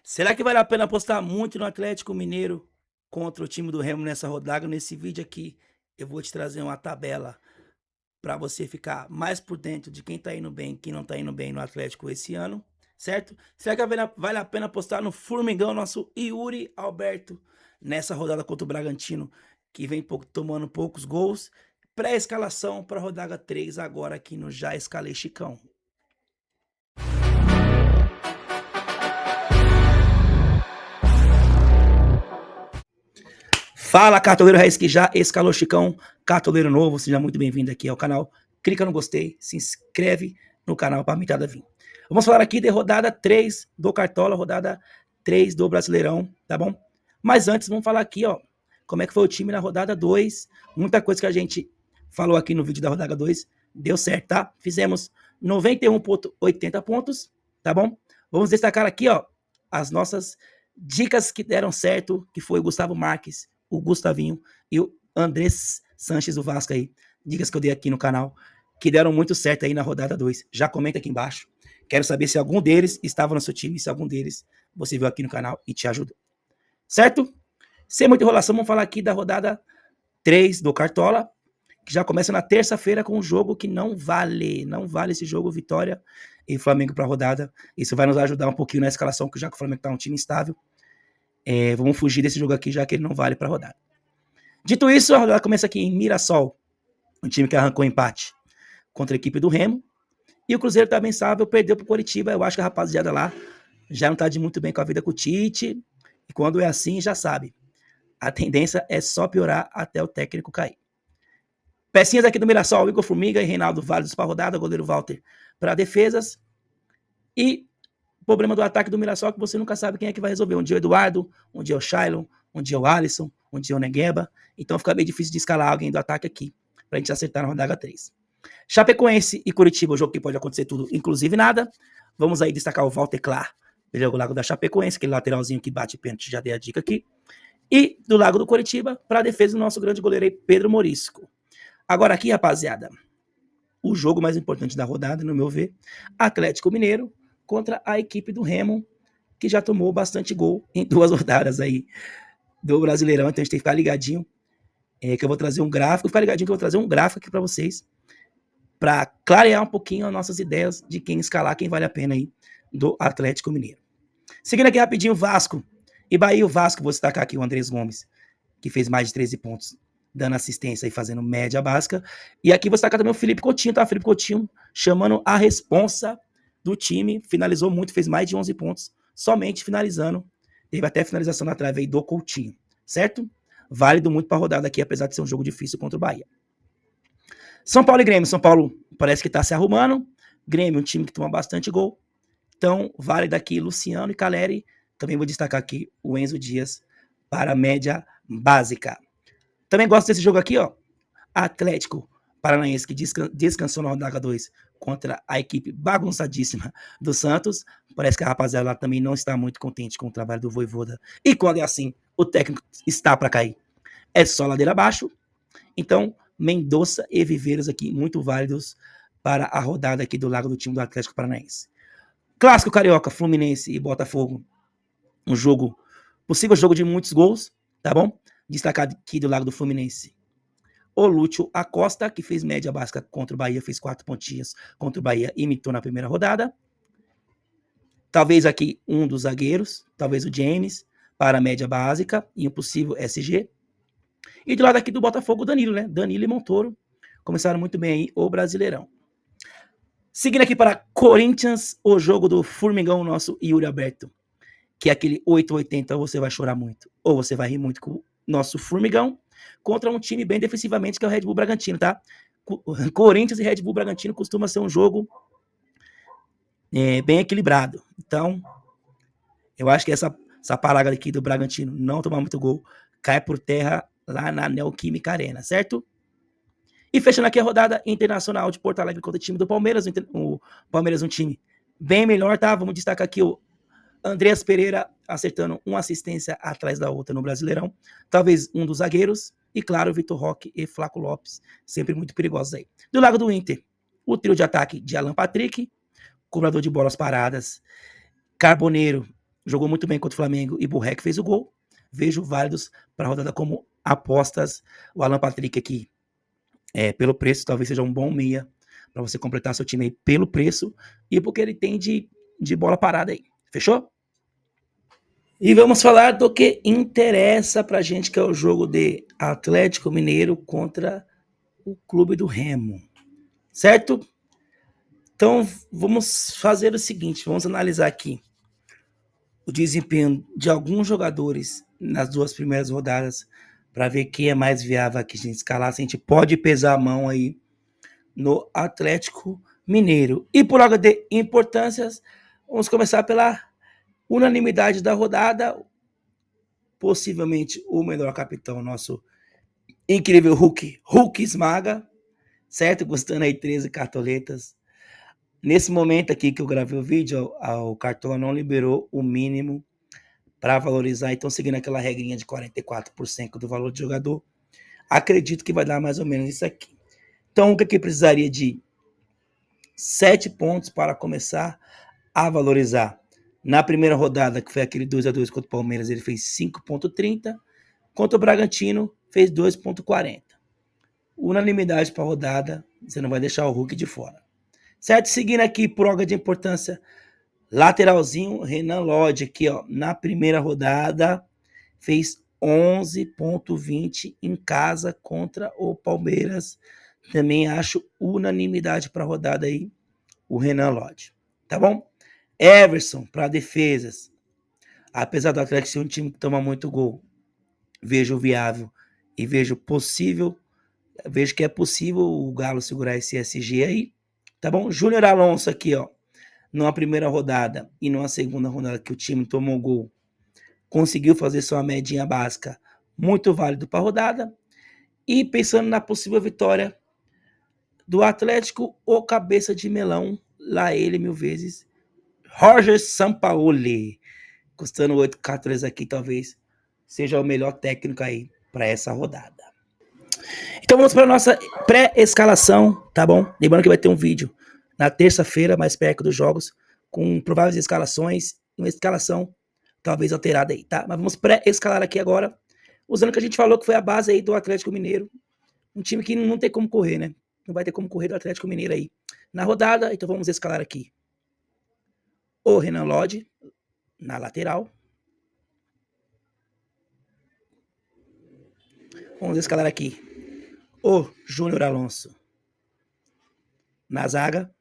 Será que vale a pena apostar muito no Atlético Mineiro contra o time do Remo nessa rodada? Nesse vídeo aqui, eu vou te trazer uma tabela para você ficar mais por dentro de quem tá indo bem e quem não tá indo bem no Atlético esse ano, certo? Será que vale a pena apostar no Formigão, nosso Yuri Alberto, nessa rodada contra o Bragantino, que vem tomando poucos gols? Pré-escalação para a rodada 3 agora aqui no Já Escalei Chicão. Fala, cartoleiro raiz que já escalou Chicão, cartoleiro novo, seja muito bem-vindo aqui ao canal. Clica no gostei, se inscreve no canal para a mitada vir. Vamos falar aqui de rodada 3 do Cartola, rodada 3 do Brasileirão, tá bom? Mas antes, vamos falar aqui, ó, como é que foi o time na rodada 2. Muita coisa que a gente falou aqui no vídeo da rodada 2 deu certo, tá? Fizemos 91,80 pontos, tá bom? Vamos destacar aqui, ó, as nossas dicas que deram certo, que foi o Gustavo Marques, o Gustavinho e o Andrés Sanches, o Vasco aí. Dicas que eu dei aqui no canal, que deram muito certo aí na rodada 2. Já comenta aqui embaixo. Quero saber se algum deles estava no seu time, se algum deles você viu aqui no canal e te ajudou. Certo? Sem muita enrolação, vamos falar aqui da rodada 3 do Cartola, que já começa na terça-feira com um jogo que não vale. Não vale esse jogo, Vitória e Flamengo para a rodada. Isso vai nos ajudar um pouquinho na escalação, que já que o Flamengo está um time instável. Vamos fugir desse jogo aqui, já que ele não vale para a rodada. Dito isso, a rodada começa aqui em Mirassol, um time que arrancou empate contra a equipe do Remo. E o Cruzeiro está bem sábio, perdeu para o Coritiba. Eu acho que a rapaziada lá já não está de muito bem com a vida com o Tite. E quando é assim, já sabe. A tendência é só piorar até o técnico cair. Pecinhas aqui do Mirassol, Igor Formiga e Reinaldo Valles para a rodada, goleiro Walter para defesas. E o problema do ataque do Mirassol é que você nunca sabe quem é que vai resolver. Um dia é o Eduardo, um dia é o Shailon, um dia é o Alisson, um dia é o Negueba. Então fica bem difícil de escalar alguém do ataque aqui, pra gente acertar na rodada 3. Chapecoense e Curitiba, o jogo que pode acontecer tudo, inclusive nada. Vamos aí destacar o Walter Clar, ele é o lago da Chapecoense, aquele lateralzinho que bate pênalti, já dei a dica aqui. E do Lago do Curitiba, para a defesa do nosso grande goleiro aí, Pedro Morisco. Agora aqui, rapaziada, o jogo mais importante da rodada, no meu ver, Atlético Mineiro contra a equipe do Remo, que já tomou bastante gol em 2 rodadas aí do Brasileirão. Então a gente tem que ficar ligadinho, que eu vou trazer um gráfico. Ficar ligadinho que eu vou trazer um gráfico aqui para vocês, para clarear um pouquinho as nossas ideias de quem escalar, quem vale a pena aí do Atlético Mineiro. Seguindo aqui rapidinho, Vasco e Bahia. O Vasco, vou destacar aqui o Andrés Gomes, que fez mais de 13 pontos, dando assistência e fazendo média básica. E aqui vou destacar também o Felipe Coutinho, tá? Felipe Coutinho chamando a responsa do time, finalizou muito, fez mais de 11 pontos, somente finalizando. Teve até finalização na trave aí do Coutinho, certo? Válido muito para a rodada aqui, apesar de ser um jogo difícil contra o Bahia. São Paulo e Grêmio. São Paulo parece que está se arrumando. Grêmio, um time que toma bastante gol. Então, vale daqui Luciano e Caleri. Também vou destacar aqui o Enzo Dias para a média básica. Também gosto desse jogo aqui, ó. Atlético Paranaense, que descansou na rodada 2 contra a equipe bagunçadíssima do Santos. Parece que a rapaziada lá também não está muito contente com o trabalho do Vojvoda. E quando é assim, o técnico está para cair. É só ladeira abaixo. Então, Mendonça e Viveiros aqui, muito válidos para a rodada aqui do lado do time do Atlético Paranaense. Clássico Carioca, Fluminense e Botafogo. Um jogo, possível jogo de muitos gols, tá bom? Destacado aqui do lado do Fluminense, o Lúcio Acosta, que fez média básica contra o Bahia, fez 4 pontinhas contra o Bahia, imitou na primeira rodada. Talvez aqui um dos zagueiros, talvez o James, para a média básica, e um possível SG. E do lado aqui do Botafogo, o Danilo, né? Danilo e Montoro começaram muito bem aí o Brasileirão. Seguindo aqui para Corinthians, o jogo do Formigão, nosso Yuri Alberto, que é aquele 880, ou você vai chorar muito, ou você vai rir muito com o nosso Formigão, contra um time bem defensivamente, que é o Red Bull Bragantino, tá? Corinthians e Red Bull Bragantino costuma ser um jogo bem equilibrado. Então, eu acho que essa parada aqui do Bragantino não tomar muito gol, cai por terra lá na Neoquímica Arena, certo? E fechando aqui a rodada internacional de Porto Alegre contra o time do Palmeiras. O Palmeiras é um time bem melhor, tá? Vamos destacar aqui o Andreas Pereira acertando uma assistência atrás da outra no Brasileirão. Talvez um dos zagueiros. E claro, Vitor Roque e Flaco Lopes, sempre muito perigosos aí. Do lado do Inter, o trio de ataque de Alan Patrick, cobrador de bolas paradas, Carboneiro jogou muito bem contra o Flamengo e Burrec fez o gol. Vejo válidos para a rodada como apostas. O Alan Patrick aqui, pelo preço, talvez seja um bom meia para você completar seu time aí pelo preço e porque ele tem de bola parada aí. Fechou? E vamos falar do que interessa pra gente, que é o jogo de Atlético Mineiro contra o Clube do Remo. Certo? Então, vamos fazer o seguinte, vamos analisar aqui o desempenho de alguns jogadores nas duas primeiras rodadas para ver quem é mais viável aqui a gente escalar, se a gente pode pesar a mão aí no Atlético Mineiro. E por ordem de importâncias, vamos começar pela unanimidade da rodada, possivelmente o melhor capitão, nosso incrível Hulk esmaga, certo? Custando aí 13 cartoletas. Nesse momento aqui que eu gravei o vídeo, o Cartola não liberou o mínimo para valorizar, então seguindo aquela regrinha de 44% do valor do jogador, acredito que vai dar mais ou menos isso aqui. Então o que precisaria de 7 pontos para começar a valorizar? Na primeira rodada, que foi aquele 2-2 contra o Palmeiras, ele fez 5,30. Contra o Bragantino, fez 2,40. Unanimidade para a rodada, você não vai deixar o Hulk de fora. Certo? Seguindo aqui, por ordem de importância, lateralzinho, Renan Lodge aqui, ó, na primeira rodada, fez 11,20 em casa contra o Palmeiras. Também acho unanimidade para a rodada aí, o Renan Lodge. Tá bom? Everson, para defesas. Apesar do Atlético ser um time que toma muito gol, vejo viável e vejo que é possível o Galo segurar esse SG aí, tá bom? Júnior Alonso aqui, ó, numa primeira rodada e numa segunda rodada que o time tomou gol, conseguiu fazer sua medinha básica, muito válido para a rodada. E pensando na possível vitória do Atlético, o cabeça de melão, lá ele 1000 vezes, Roger Sampaoli, custando 8,14 aqui, talvez seja o melhor técnico aí para essa rodada. Então vamos para a nossa pré-escalação, tá bom? Lembrando que vai ter um vídeo na terça-feira, mais perto dos jogos, com prováveis escalações e uma escalação talvez alterada aí, tá? Mas vamos pré-escalar aqui agora, usando o que a gente falou que foi a base aí do Atlético Mineiro, um time que não tem como correr, né? Não vai ter como correr do Atlético Mineiro aí na rodada, então vamos escalar aqui o Renan Lodge na lateral. Vamos escalar aqui o Júnior Alonso na zaga.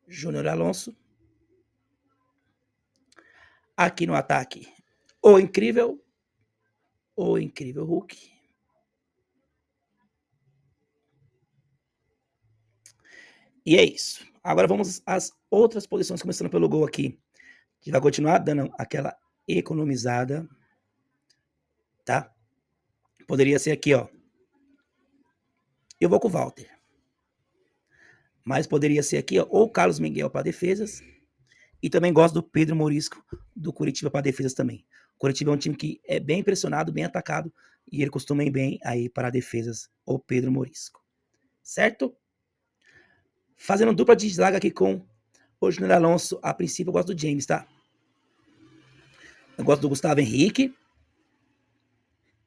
Júnior Alonso. Aqui no ataque, o incrível Hulk. E é isso. Agora vamos às outras posições, começando pelo gol aqui. A gente vai continuar dando aquela economizada, tá? Poderia ser aqui, ó. Eu vou com o Walter. Mas poderia ser aqui, ó, ou o Carlos Miguel para defesas. E também gosto do Pedro Morisco, do Curitiba para defesas também. O Curitiba é um time que é bem pressionado, bem atacado, e ele costuma ir bem aí para defesas, o Pedro Morisco. Certo? Fazendo dupla de zaga aqui com o Júnior Alonso. A princípio eu gosto do James, tá? Eu gosto do Gustavo Henrique,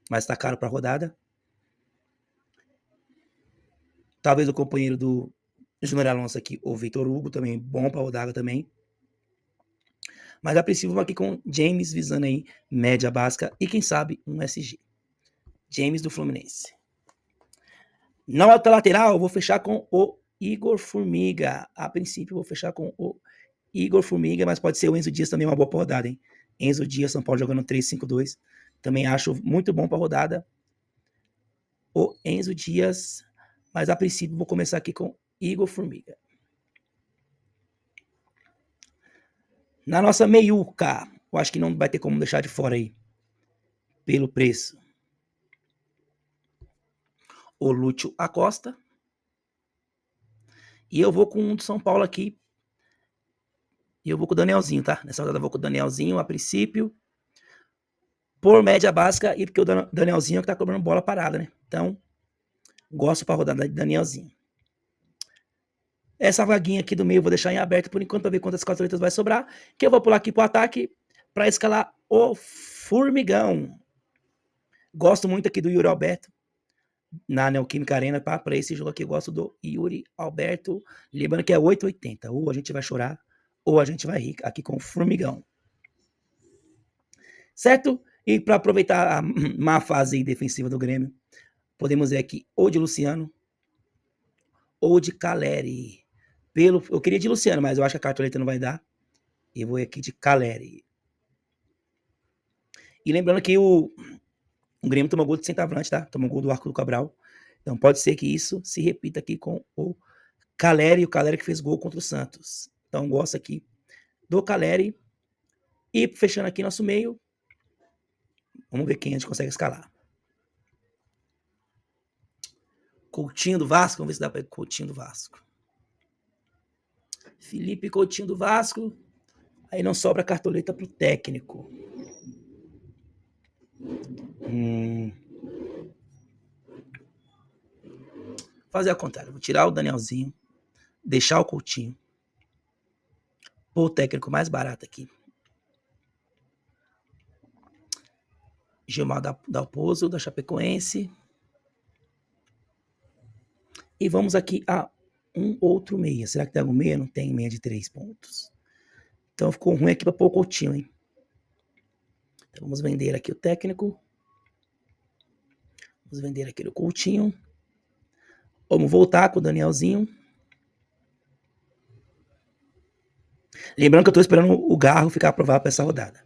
mas tá caro pra rodada. Talvez o companheiro do Júnior Alonso aqui, o Vitor Hugo, também bom pra rodada também. Mas a princípio vamos aqui com James, visando aí média básica e quem sabe um SG. James do Fluminense. Na outra lateral, eu vou fechar com o Igor Formiga. A princípio, eu vou fechar com o Igor Formiga, mas pode ser o Enzo Dias também, uma boa rodada, hein? Enzo Dias, São Paulo jogando 3-5-2. Também acho muito bom para rodada. O Enzo Dias, mas a princípio vou começar aqui com Igor Formiga. Na nossa meiuca, eu acho que não vai ter como deixar de fora aí, pelo preço, o Lúcio Acosta. E eu vou com um do São Paulo aqui. E eu vou com o Danielzinho, tá? Nessa rodada eu vou com o Danielzinho a princípio. Por média básica e porque o Danielzinho é que tá cobrando bola parada, né? Então, gosto pra rodada de Danielzinho. Essa vaguinha aqui do meio eu vou deixar em aberto por enquanto para ver quantas cartoletas vai sobrar. Que eu vou pular aqui pro ataque para escalar o Formigão. Gosto muito aqui do Yuri Alberto na Neoquímica Arena. Para esse jogo aqui eu gosto do Yuri Alberto. Lembrando que é 8,80. Ou a gente vai chorar ou a gente vai rir aqui com o Formigão. Certo? E para aproveitar a má fase defensiva do Grêmio, podemos ver aqui ou de Luciano ou de Caleri. Eu queria de Luciano, mas eu acho que a cartoleta não vai dar. E vou aqui de Caleri. E lembrando que o Grêmio tomou gol de centroavante, tá? Tomou gol do Arco do Cabral. Então pode ser que isso se repita aqui com o Caleri que fez gol contra o Santos. Então gosto aqui do Caleri. E fechando aqui nosso meio, vamos ver quem a gente consegue escalar. Coutinho do Vasco, vamos ver se dá para Coutinho do Vasco. Felipe Coutinho do Vasco. Aí não sobra cartoleta pro técnico. Fazer ao contrário. Vou tirar o Danielzinho, deixar o Coutinho, pôr o técnico mais barato aqui. Gilmar Dalpozo, da Chapecoense. E vamos aqui a um outro meia. Será que tem algum meia? Não tem meia de 3 pontos. Então ficou ruim aqui para pôr o Coutinho, hein? Então vamos vender aqui o técnico. Vamos vender aqui o Coutinho. Vamos voltar com o Danielzinho. Lembrando que eu estou esperando o Garro ficar aprovado para essa rodada.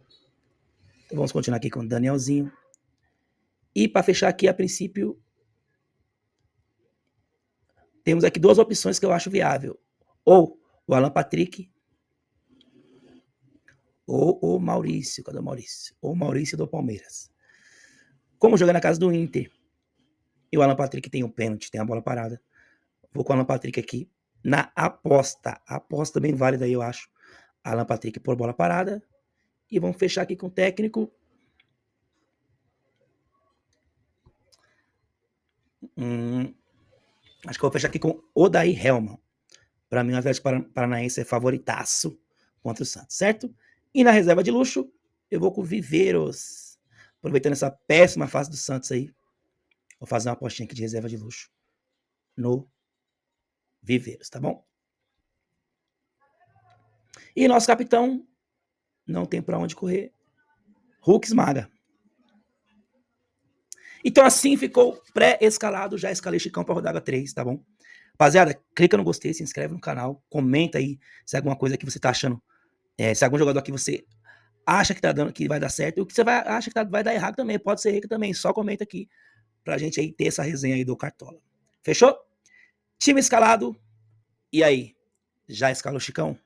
Então vamos continuar aqui com o Danielzinho. E para fechar aqui, a princípio, temos aqui duas opções que eu acho viável. Ou o Alan Patrick, ou o Maurício. Cadê o Maurício? Ou o Maurício do Palmeiras. Como joga na casa do Inter, e o Alan Patrick tem um pênalti, tem a bola parada, vou com o Alan Patrick aqui na aposta. Aposta bem válida aí, eu acho. Alan Patrick por bola parada. E vamos fechar aqui com o técnico. Acho que eu vou fechar aqui com Odair Hellmann. Para mim, o Atlético Paranaense é favoritaço contra o Santos, certo? E na reserva de luxo, eu vou com o Viveiros. Aproveitando essa péssima fase do Santos aí, vou fazer uma apostinha aqui de reserva de luxo no Viveiros, tá bom? E nosso capitão não tem para onde correr. Hulk esmaga. Então assim ficou pré-escalado, já escalei Chicão para rodada 3, tá bom? Rapaziada, clica no gostei, se inscreve no canal, comenta aí se é alguma coisa que você tá achando, se algum jogador aqui você acha que tá dando, que vai dar certo, e o que você acha que vai dar errado também, pode ser rico também, só comenta aqui pra gente aí ter essa resenha aí do Cartola. Fechou? Time escalado, e aí, já escalou Chicão?